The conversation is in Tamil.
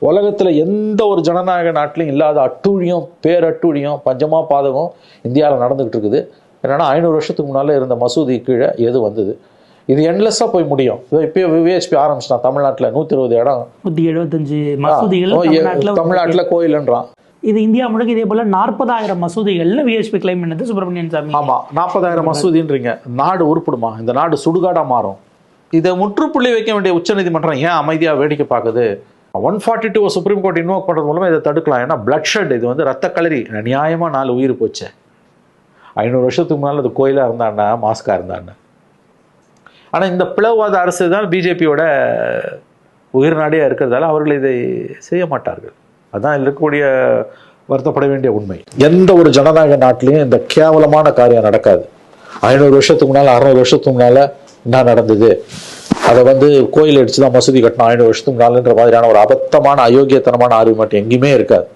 உலகத்தில் எந்த ஒரு ஜனநாயக நாட்டிலையும் இல்லாத அட்டூழியம், பேரட்டூழியம், பஞ்சமா பாதகம் இந்தியாவில் நடந்துகிட்டு இருக்குது. என்னன்னா 500 வருஷத்துக்கு முன்னால் இருந்த மசூதி கீழே எது வந்தது? இது என்லெஸ்ஸாக போய் முடியும். இப்போ விஹெச்பி ஆரம்பிச்சிட்டான் தமிழ்நாட்டில் 120 இடம், 175 மசூதிகள் தமிழ்நாட்டில் கோயில்ன்றான். இது இந்தியா முழுக்க இதே போல 40,000 மசூதிகள்னு விஹெச்பி கிளைம் பண்ணது சுப்பிரமணியன் சாமி. ஆமாம், 40,000 மசூதின்றீங்க. நாடு உருப்படுமா? இந்த நாடு சுடுகாடாக மாறும். இதை முற்றுப்புள்ளி வைக்க வேண்டிய உச்சநீதிமன்றம் ஏன் அமைதியாக வேடிக்கை பார்க்குது? 142 சுப்ரீம் கோர்ட் இன்வோக் பண்ணுறது மூலமாக இதை தடுக்கலாம். ஏன்னா பிளட் ஷெட், இது வந்து ரத்த களரி. நியாயமாக 4 உயிர் போச்சு. 500 வருஷத்துக்கு முன்னால் அது கோயிலாக இருந்தாண்ணா, மாஸ்காக இருந்தாண்ணா. ஆனால் இந்த பிளவாத அரசு தான் பிஜேபியோட உயிர் நாடியாக இருக்கிறதால அவர்கள் இதை செய்ய மாட்டார்கள். அதுதான் இருக்கக்கூடிய வருத்தப்பட வேண்டிய உண்மை. எந்த ஒரு ஜனநாயக நாட்டிலையும் இந்த கேவலமான காரியம் நடக்காது. 500 வருஷத்துக்கு முன்னால் 600 வருஷத்துக்கு முன்னால் என்ன நடந்தது, அதை வந்து கோயில் அடிச்சு தான் மசூதி கட்டணும் 500 வருஷத்துக்கு முன்னால்ன்ற மாதிரியான ஒரு அபத்தமான அயோக்கியத்தனமான ஆர்குமெண்ட் எங்கேயுமே இருக்காது.